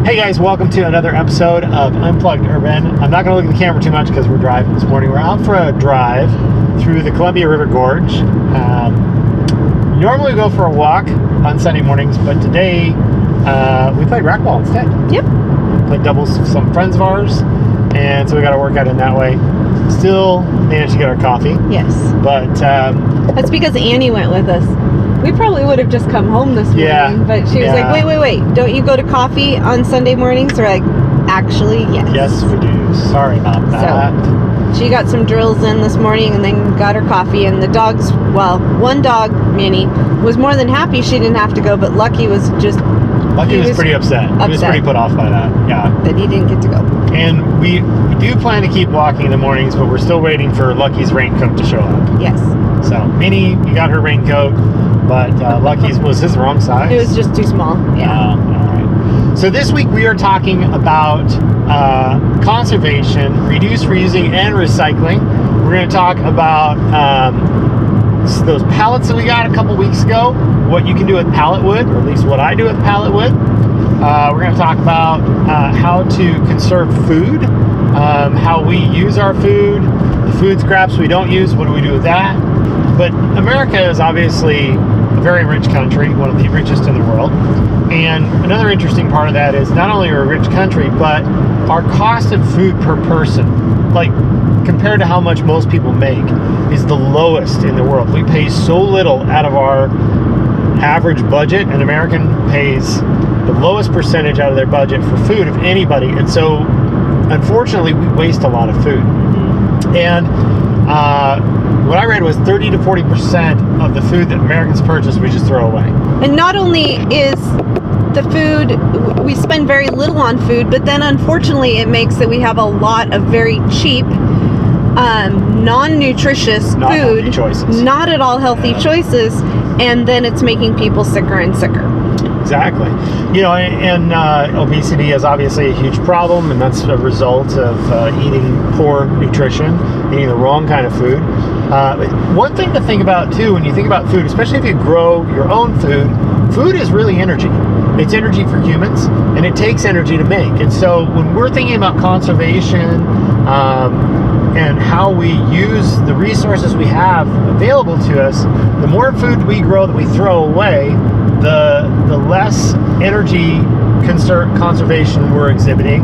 Hey guys, welcome to another episode of Unplugged Urban. I'm not going to look at the camera too much because we're driving this morning. We're out for a drive through the Columbia River Gorge. Normally we go for a walk on Sunday mornings, but today we played racquetball instead. Yep. Played doubles with some friends of ours, and so we got to work out in that way. Still managed to get our coffee. Yes. But that's because Annie went with us. We probably would have just come home this morning, but she was like, wait, don't you go to coffee on Sunday mornings? We're like, actually, yes. Yes, we do. Sorry about that. So, she got some drills in this morning and then got her coffee, and the dogs, well, one dog, Minnie, was more than happy she didn't have to go, but Lucky was just... Lucky was pretty upset. He was pretty put off by that, yeah. That he didn't get to go. And we do plan to keep walking in the mornings, but we're still waiting for Lucky's raincoat to show up. Yes. So, Minnie, we got her raincoat, but Lucky's, was his wrong size? It was just too small, yeah. All right. So this week we are talking about conservation, reduce, reusing, and recycling. We're going to talk about those pallets that we got a couple weeks ago, what you can do with pallet wood, or at least what I do with pallet wood. We're going to talk about how to conserve food, how we use our food, the food scraps we don't use, what do we do with that? But America is obviously a very rich country, one of the richest in the world. And another interesting part of that is not only are we a rich country, but our cost of food per person, like compared to how much most people make, is the lowest in the world. We pay so little out of our average budget. An American pays the lowest percentage out of their budget for food of anybody. And so, unfortunately, we waste a lot of food. And what I read was 30 to 40% of the food that Americans purchase, we just throw away. And not only is the food, we spend very little on food, but then unfortunately it makes that we have a lot of very cheap, non-nutritious food, healthy choices. Not at all healthy choices, and then it's making people sicker and sicker. Exactly. You know, and obesity is obviously a huge problem, and that's a result of eating poor nutrition, eating the wrong kind of food. One thing to think about too, when you think about food, especially if you grow your own food, food is really energy. It's energy for humans, and it takes energy to make. And so when we're thinking about conservation and how we use the resources we have available to us, the more food we grow that we throw away, the less energy conservation we're exhibiting.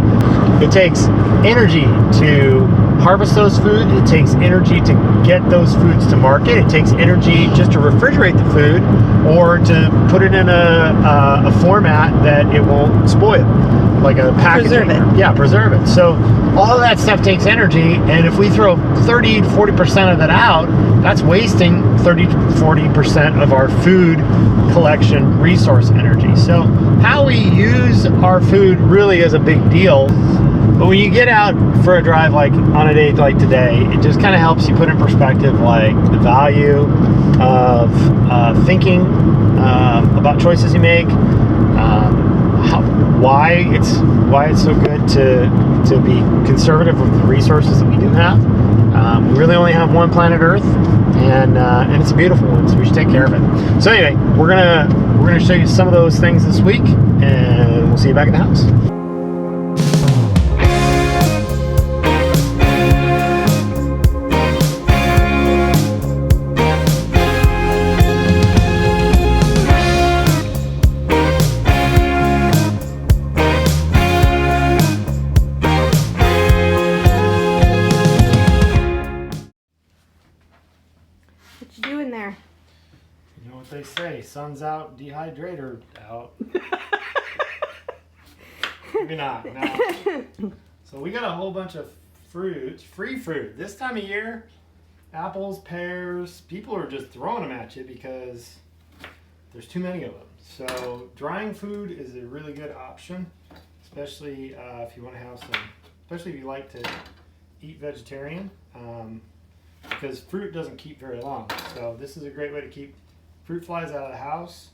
It takes energy to harvest those food. It takes energy to get those foods to market. It takes energy just to refrigerate the food or to put it in a format that it won't spoil, like a packaging. Preserve it. Yeah, preserve it. So all of that stuff takes energy, and if we throw 30 to 40% of that out, that's wasting 30 to 40% of our food collection resource energy. So how we use our food really is a big deal. But when you get out for a drive, like on a day like today, it just kind of helps you put in perspective like the value of thinking about choices you make, why it's so good to be conservative with the resources that we do have. We really only have one planet Earth, and it's a beautiful one, so we should take care of it. So anyway, we're gonna show you some of those things this week, and we'll see you back in the house. What you doing there? You know what they say, sun's out, dehydrator out. Maybe not, no. So we got a whole bunch of fruit, free fruit. This time of year, apples, pears, people are just throwing them at you because there's too many of them. So drying food is a really good option, especially if you want to have some, especially if you like to eat vegetarian. Because fruit doesn't keep very long. So this is a great way to keep fruit flies out of the house,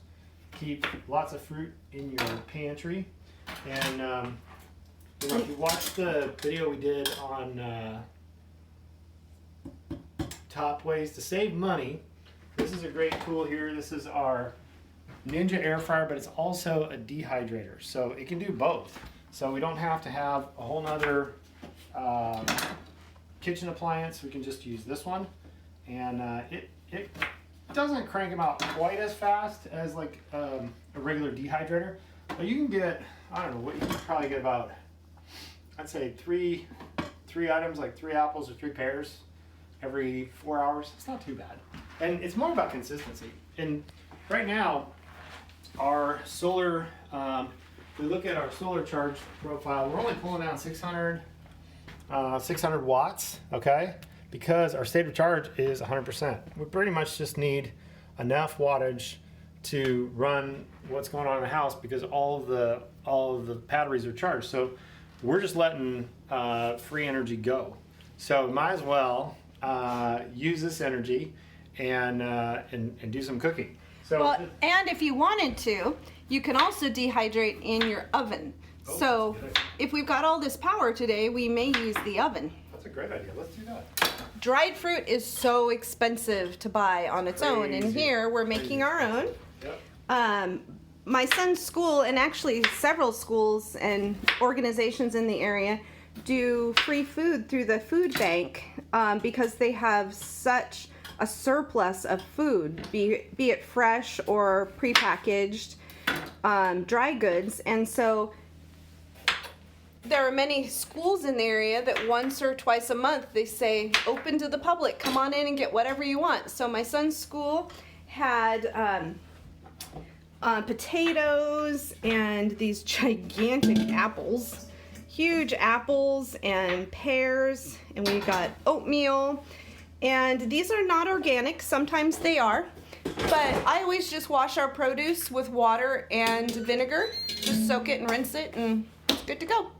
keep lots of fruit in your pantry. And you know, if you watch the video we did on top ways to save money, this is a great tool here. This is our Ninja air fryer, but it's also a dehydrator. So it can do both. So we don't have to have a whole nother kitchen appliance. We can just use this one, and it doesn't crank them out quite as fast as like a regular dehydrator, but you can get, I don't know, what you can probably get about, I'd say three items, like 3 apples or 3 pears every 4 hours. It's not too bad, and it's more about consistency. And right now, our solar, we look at our solar charge profile, we're only pulling down 600 watts, okay? Because our state of charge is 100%. We pretty much just need enough wattage to run what's going on in the house, because all of the batteries are charged. So we're just letting free energy go. So might as well use this energy and do some cooking. So, well, and if you wanted to, you can also dehydrate in your oven. So if we've got all this power today, we may use the oven. That's a great idea. Let's do that. Dried fruit is so expensive to buy on its own, and here we're making our own. Yep. My son's school, and actually several schools and organizations in the area, do free food through the food bank because they have such a surplus of food, be it fresh or prepackaged dry goods. And so there are many schools in the area that once or twice a month they say open to the public, come on in and get whatever you want. So my son's school had potatoes and these gigantic apples, huge apples and pears, and we got oatmeal. And these are not organic, sometimes they are, but I always just wash our produce with water and vinegar, just soak it and rinse it, and it's good to go.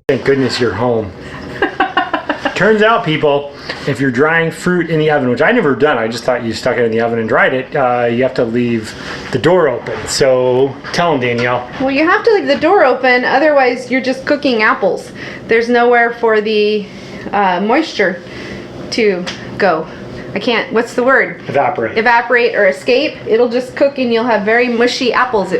Thank goodness you're home. Turns out, people, if you're drying fruit in the oven, which I never done, I just thought you stuck it in the oven and dried it, you have to leave the door open. So tell them, Danielle. Well, you have to leave the door open, otherwise you're just cooking apples. There's nowhere for the moisture to go. I can't, what's the word? Evaporate or escape. It'll just cook and you'll have very mushy apples.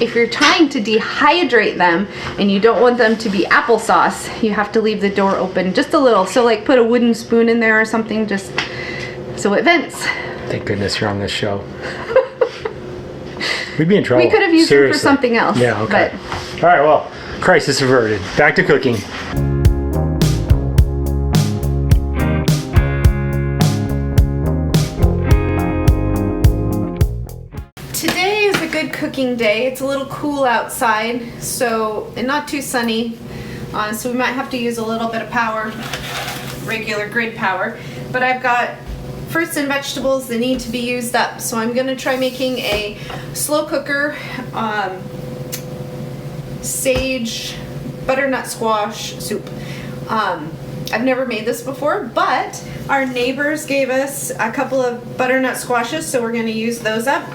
If you're trying to dehydrate them and you don't want them to be applesauce, you have to leave the door open just a little. So like put a wooden spoon in there or something, just so it vents. Thank goodness you're on this show. We'd be in trouble. We could have used them for something else. Yeah, okay. All right, well, crisis averted. Back to cooking. Cooking day. It's a little cool outside, so, and not too sunny, so we might have to use a little bit of power, regular grid power. But I've got fruits and vegetables that need to be used up, so I'm gonna try making a slow cooker sage butternut squash soup. I've never made this before, but our neighbors gave us a couple of butternut squashes, so we're gonna use those up.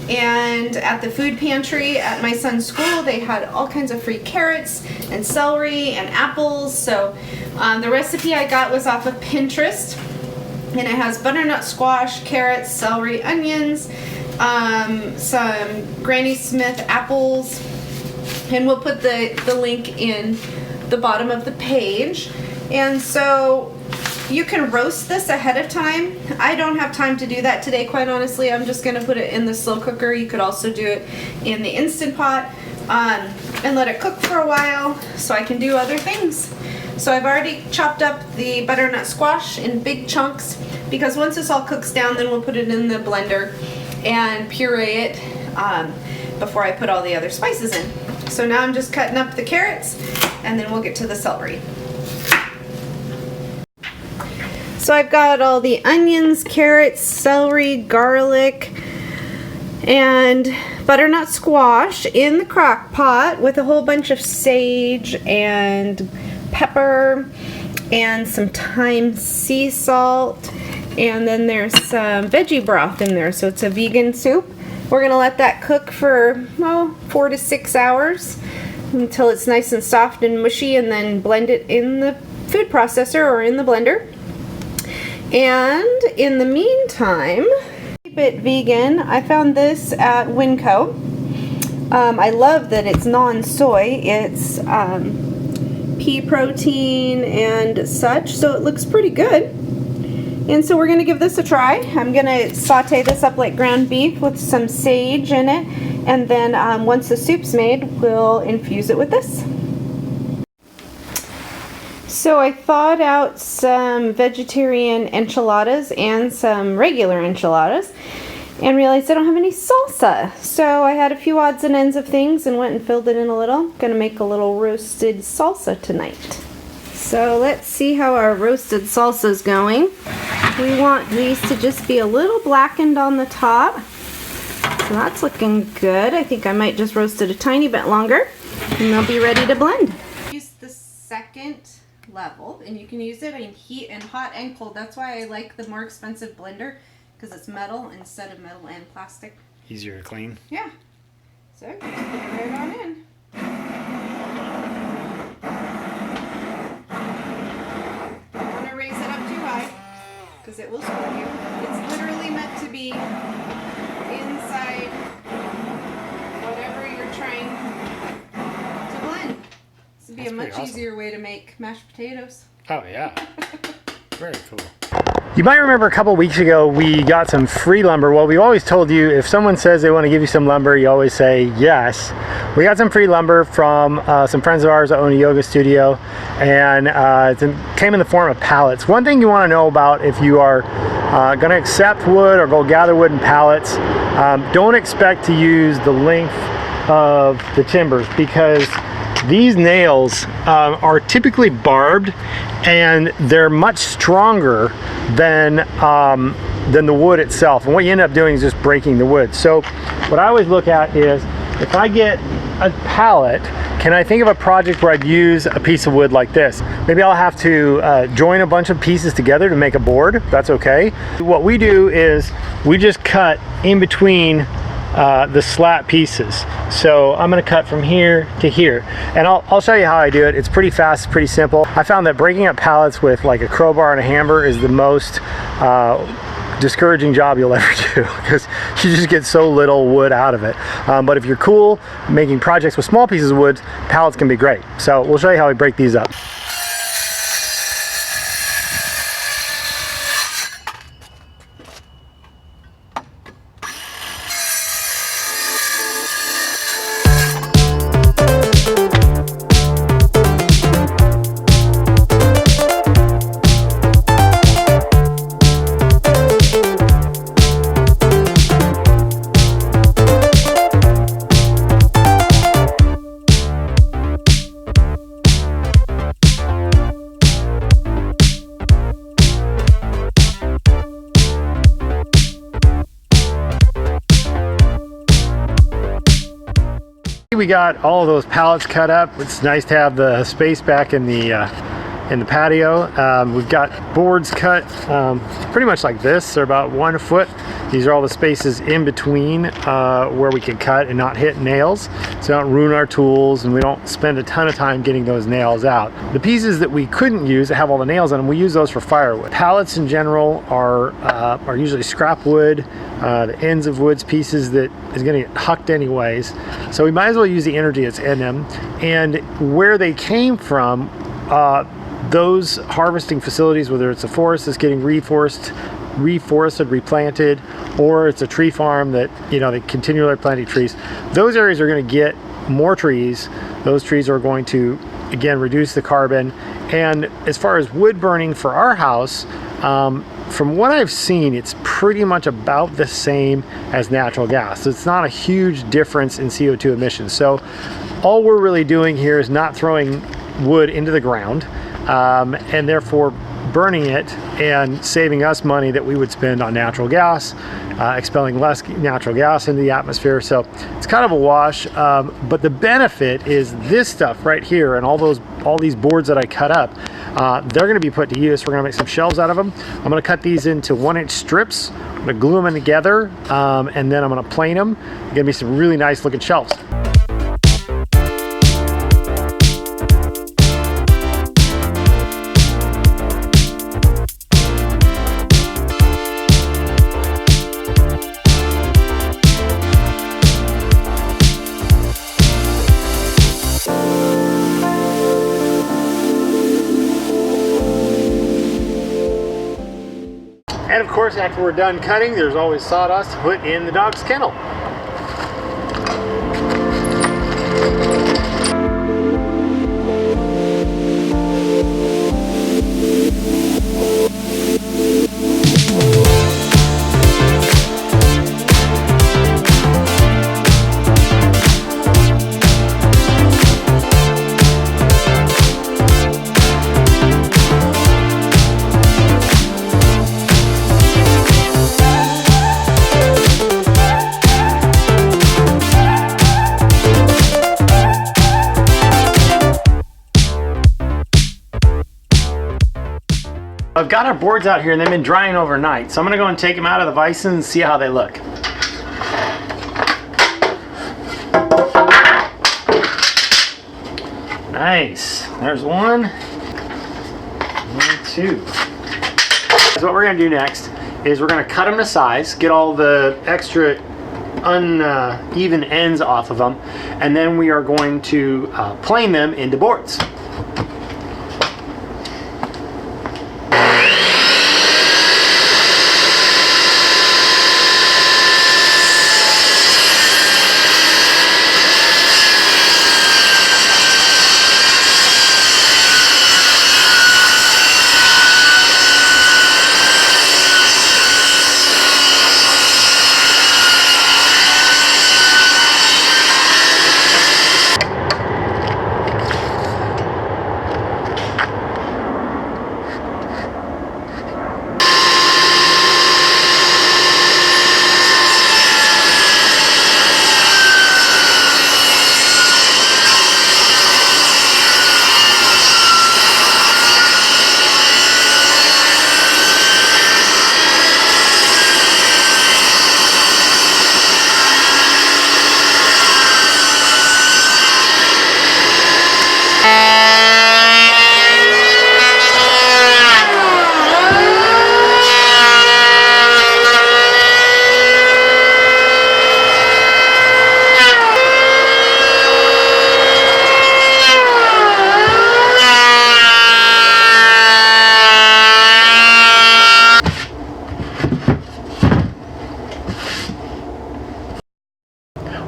And at the food pantry at my son's school, they had all kinds of free carrots and celery and apples. So the recipe I got was off of Pinterest, and it has butternut squash, carrots, celery, onions, some Granny Smith apples, and we'll put the link in the bottom of the page. And so you can roast this ahead of time. I don't have time to do that today, quite honestly. I'm just gonna put it in the slow cooker. You could also do it in the Instant Pot and let it cook for a while so I can do other things. So I've already chopped up the butternut squash in big chunks, because once this all cooks down, then we'll put it in the blender and puree it before I put all the other spices in. So now I'm just cutting up the carrots, and then we'll get to the celery. So I've got all the onions, carrots, celery, garlic, and butternut squash in the crock pot with a whole bunch of sage and pepper and some thyme sea salt, and then there's some veggie broth in there. So it's a vegan soup. We're gonna let that cook for 4 to 6 hours until it's nice and soft and mushy, and then blend it in the food processor or in the blender. And in the meantime, keep it vegan. I found this at Winco. I love that it's non-soy. It's pea protein and such, so it looks pretty good. And so we're going to give this a try. I'm going to saute this up like ground beef with some sage in it, and then once the soup's made, we'll infuse it with this. So I thawed out some vegetarian enchiladas and some regular enchiladas and realized I don't have any salsa. So I had a few odds and ends of things and went and filled it in a little. Gonna make a little roasted salsa tonight. So let's see how our roasted salsa is going. We want these to just be a little blackened on the top. So that's looking good. I think I might just roast it a tiny bit longer and they'll be ready to blend. Use the second level, and you can use it in heat and hot and cold. That's why I like the more expensive blender, because it's metal instead of metal and plastic. Easier to clean. Yeah. So just put it right on in. Don't want to raise it up too high because it will screw you. It's literally meant to be inside whatever you're trying to blend. This would be a much easier way to make mashed potatoes. Oh yeah. Very cool. You might remember a couple weeks ago we got some free lumber. Well, we've always told you if someone says they want to give you some lumber, you always say yes. We got some free lumber from some friends of ours that own a yoga studio, and it came in the form of pallets. One thing you want to know about if you are going to accept wood or go gather wood in pallets, don't expect to use the length of the timbers, because these nails are typically barbed and they're much stronger than the wood itself. And what you end up doing is just breaking the wood. So what I always look at is, if I get a pallet, can I think of a project where I'd use a piece of wood like this? Maybe I'll have to join a bunch of pieces together to make a board. That's okay. What we do is we just cut in between the slat pieces. So I'm going to cut from here to here, and I'll show you how I do it. It's pretty fast, pretty simple. I found that breaking up pallets with like a crowbar and a hammer is the most discouraging job you'll ever do, because you just get so little wood out of it. But if you're cool making projects with small pieces of wood, pallets can be great. So we'll show you how we break these up. We got all of those pallets cut up. It's nice to have the space back in the patio. We've got boards cut pretty much like this. They're about 1 foot. These are all the spaces in between where we can cut and not hit nails, so don't ruin our tools and we don't spend a ton of time getting those nails out. The pieces that we couldn't use that have all the nails on them, we use those for firewood. Pallets in general are usually scrap wood, the ends of wood's pieces that is going to get hucked anyways, so we might as well use the energy that's in them. And where they came from, those harvesting facilities, whether it's a forest that's getting reforested, replanted, or it's a tree farm that, you know, they continually are planting trees, those areas are going to get more trees. Those trees are going to, again, reduce the carbon. And as far as wood burning for our house, from what I've seen, it's pretty much about the same as natural gas. So it's not a huge difference in CO2 emissions. So all we're really doing here is not throwing wood into the ground, and therefore burning it and saving us money that we would spend on natural gas, expelling less natural gas into the atmosphere. So it's kind of a wash, but the benefit is this stuff right here and all these boards that I cut up, they're going to be put to use. We're going to make some shelves out of them. I'm going to cut these into 1-inch strips. I'm going to glue them in together, and then I'm going to plane them. Going to be some really nice looking shelves. And of course, after we're done cutting, there's always sawdust to put in the dog's kennel. I've got our boards out here and they've been drying overnight, so I'm gonna go and take them out of the vise and see how they look. Nice. There's one and two. So what we're gonna do next is we're gonna cut them to size, get all the extra uneven ends off of them, and then we are going to plane them into boards.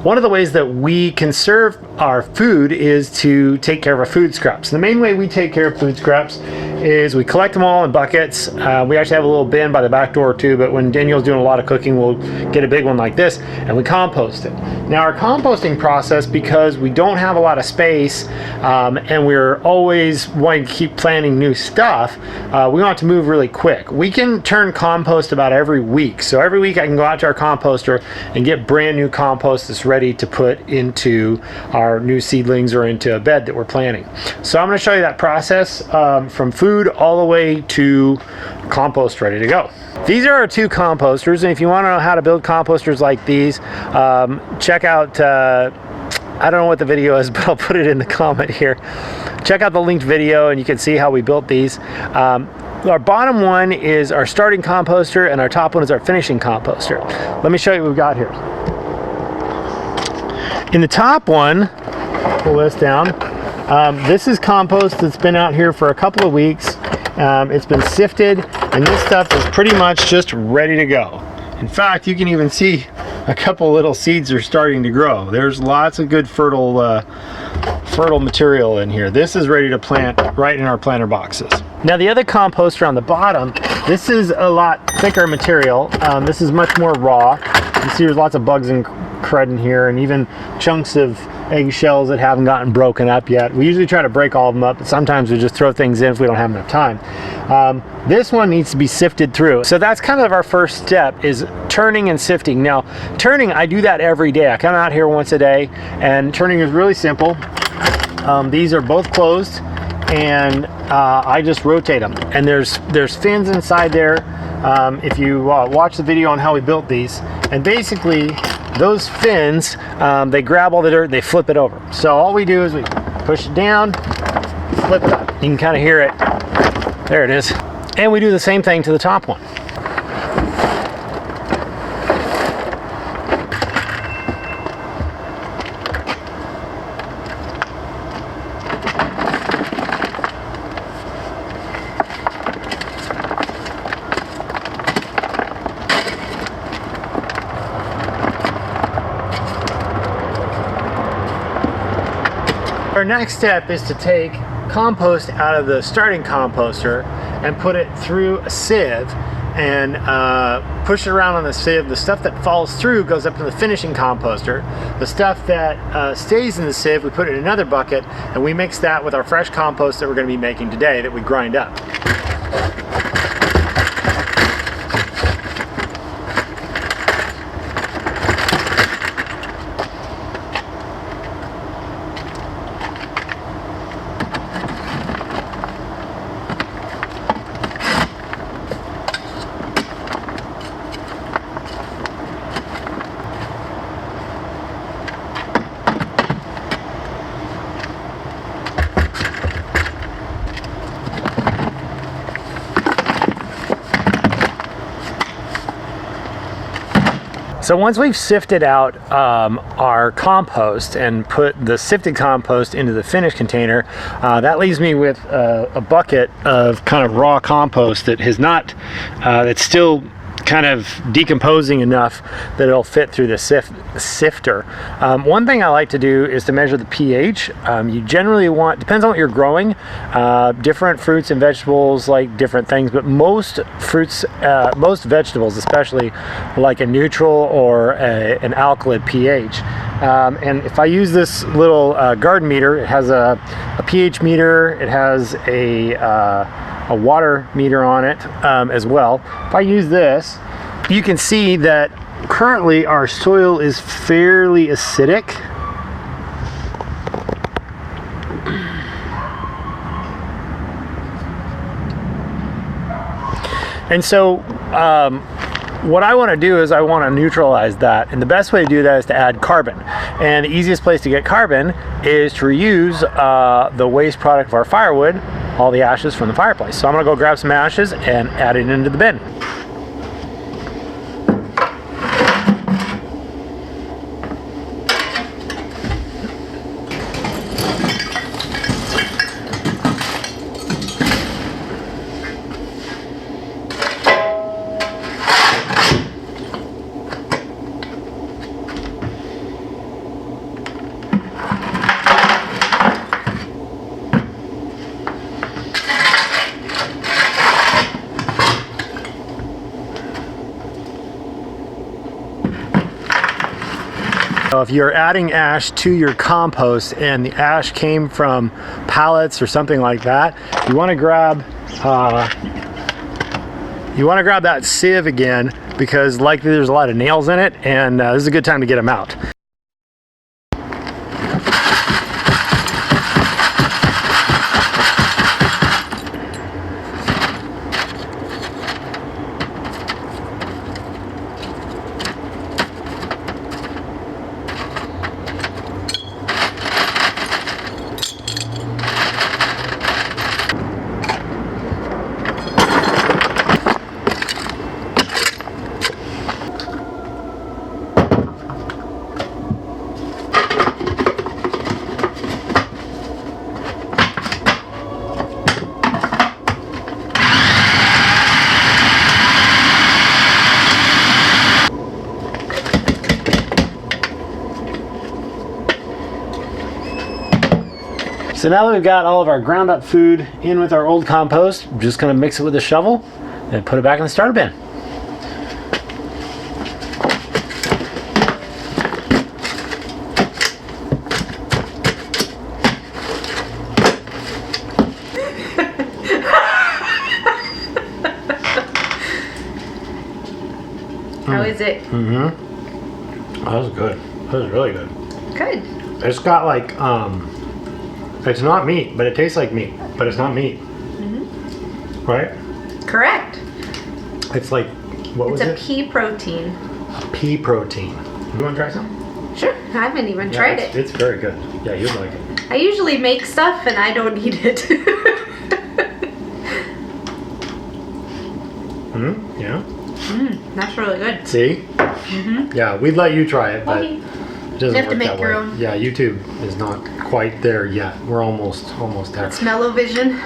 One of the ways that we conserve our food is to take care of our food scraps. The main way we take care of food scraps is we collect them all in buckets. We actually have a little bin by the back door too, but when Danielle's doing a lot of cooking, we'll get a big one like this and we compost it. Now our composting process, because we don't have a lot of space and we're always wanting to keep planting new stuff, we want to move really quick. We can turn compost about every week. So every week I can go out to our composter and get brand new compost that's ready to put into our new seedlings or into a bed that we're planting. So I'm going to show you that process from food all the way to compost ready to go. These are our two composters, and if you want to know how to build composters like these, check out I don't know what the video is, but I'll put it in the comment here. Check out the linked video and you can see how we built these. Our bottom one is our starting composter and our top one is our finishing composter. Let me show you what we've got here. In the top one, pull this down, this is compost that's been out here for a couple of weeks. It's been sifted and this stuff is pretty much just ready to go. In fact, you can even see a couple little seeds are starting to grow. There's lots of good fertile material in here. This is ready to plant right in our planter boxes. Now the other composter on the bottom, this is a lot thicker material. This is much more raw. You see there's lots of bugs and crud in here and even chunks of eggshells that haven't gotten broken up yet. We usually try to break all of them up, but sometimes we just throw things in if we don't have enough time. This one needs to be sifted through. So that's kind of our first step, is turning and sifting. Now, turning, I do that every day. I come out here once a day, and turning is really simple. These are both closed, and I just rotate them. And there's fins inside there. If you watch the video on how we built these, and basically those fins, they grab all the dirt, they flip it over. So all we do is we push it down, flip it up. You can kind of hear it. There it is. And we do the same thing to the top one. our next step is to take compost out of the starting composter and put it through a sieve and push it around on the sieve. The stuff that falls through goes up to the finishing composter. The stuff that stays in the sieve, we put it in another bucket, and we mix that with our fresh compost that we're going to be making today that we grind up. So once we've sifted out our compost and put the sifted compost into the finished container, that leaves me with a bucket of kind of raw compost that has not, that's still kind of decomposing enough that it'll fit through the sifter. One thing I like to do is to measure the pH. You generally want, depends on what you're growing, different fruits and vegetables like different things, but most fruits, most vegetables especially, like a neutral or an alkaline pH. And if I use this little garden meter, it has a pH meter, it has a water meter on it as well. If I use this, you can see that currently our soil is fairly acidic. And so what I want to do is I want to neutralize that, and the best way to do that is to add carbon. And the easiest place to get carbon is to reuse the waste product of our firewood, all the ashes from the fireplace. So I'm going to go grab some ashes and add it into the bin. So if you're adding ash to your compost and the ash came from pallets or something like that, you want to grab that sieve again, because likely there's a lot of nails in it, and this is a good time to get them out. So now that we've got all of our ground up food in with our old compost, I'm just going to mix it with a shovel and put it back in the starter bin. How is it? Mm-hmm. That was good. That was really good. Good. It's got like, it's not meat, but it tastes like meat, but it's not meat. Mm-hmm. Right? Correct. It's like, what was it? It's a pea protein. A pea protein. You want to try some? Sure. I haven't even tried it. It's very good. Yeah, you'd like it. I usually make stuff and I don't eat it. Yeah. That's really good. See? Mm-hmm. Yeah, we'd let you try it, but Okay. it doesn't You have to work make that your way. own. Yeah, YouTube is not quite there yet. We're almost there. Smell-o-vision. You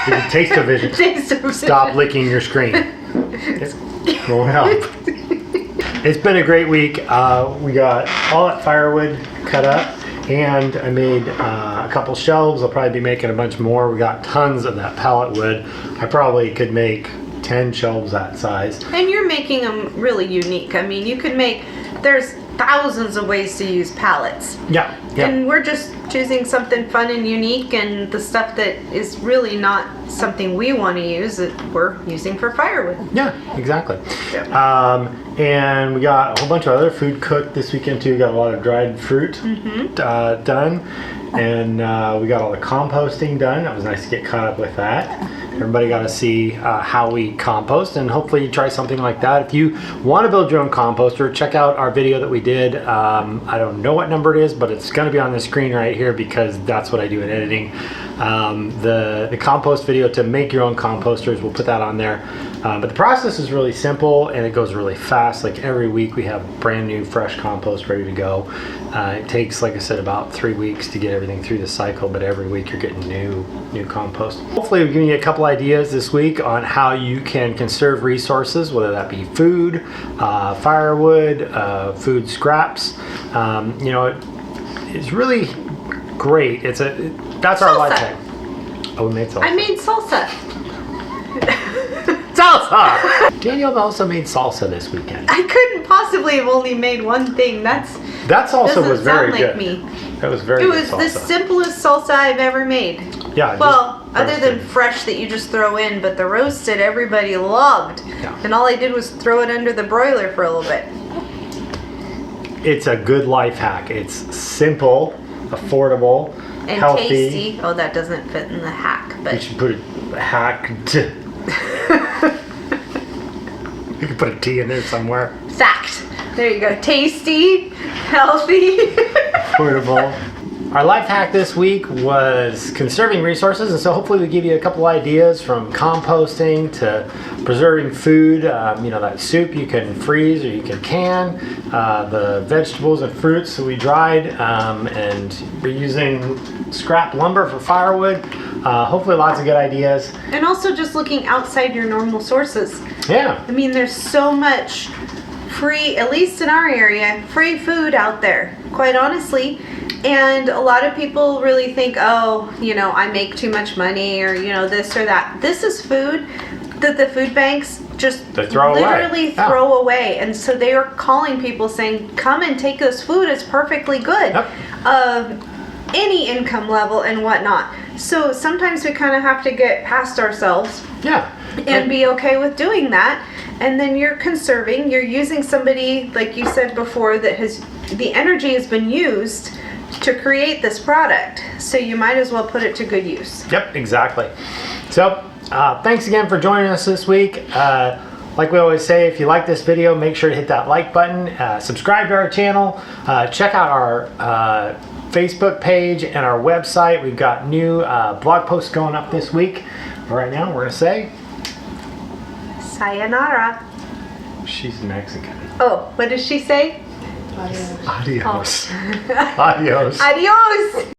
can taste-o-vision. Taste-o-vision. Stop licking your screen. Won't help. It's been a great week. We got all that firewood cut up, And I made a couple shelves. I'll probably be making a bunch more. We got tons of that pallet wood. I probably could make 10 shelves that size. And you're making them really unique. I mean, you could make, there's thousands of ways to use pallets. Yeah. And we're just choosing something fun and unique, and the stuff that is really not something we want to use, that we're using for firewood. Yeah, exactly. Yep. And we got a whole bunch of other food cooked this weekend too. We got a lot of dried fruit done. And we got all the composting done. It was nice to get caught up with that. Everybody got to see how we compost, and hopefully you try something like that. If you want to build your own composter, check out our video that we did. I don't know what number it is, but it's going to be on the screen right here because that's what I do in editing. The compost video to make your own composters, we'll put that on there. But the process is really simple and it goes really fast. Like every week we have brand new fresh compost ready to go. It takes, like I said, about 3 weeks to get everything through the cycle, but every week you're getting new compost. Hopefully we've given you a couple ideas this week on how you can conserve resources, whether that be food, firewood, food scraps. You know, it's really great. That's our life hack. Oh, we made salsa. I made salsa. Salsa! Danielle also made salsa this weekend. I couldn't possibly have only made one thing. That salsa was very good. Doesn't sound like me. That was very It good was salsa. the simplest salsa I've ever made. Yeah. Well, just other than roasted. fresh that you just throw in, but the roasted everybody loved. Yeah. And all I did was throw it under the broiler for a little bit. It's a good life hack. It's simple, affordable, And healthy. tasty. Oh, that doesn't fit in the hack, You but should put a hack. You could put a T in there somewhere. fact. There you go. Tasty, healthy. Affordable. Our life hack this week was conserving resources, and so hopefully we give you a couple ideas from composting to preserving food. You know, that soup you can freeze or you can. The vegetables and fruits that we dried, and we're using scrap lumber for firewood. Hopefully lots of good ideas. And also just looking outside your normal sources. Yeah. I mean, there's so much free, at least in our area, free food out there, quite honestly. And a lot of people really think, oh, you know, I make too much money, or, you know, this or that. This is food that the food banks just literally throw away. And so they are calling people saying, come and take this food. It's perfectly good. Yep. Any income level and whatnot. So sometimes we kind of have to get past ourselves. Yeah. And be okay with doing that. And then you're conserving, you're using somebody, like you said before, that the energy has been used to create this product. So you might as well put it to good use. Yep, exactly. So thanks again for joining us this week. Like we always say, if you like this video, make sure to hit that like button, subscribe to our channel, check out our Facebook page and our website. We've got new blog posts going up this week. Right now, we're going to say... Sayonara. She's Mexican. Oh, what does she say? Adios. Oh. Adios. Adios.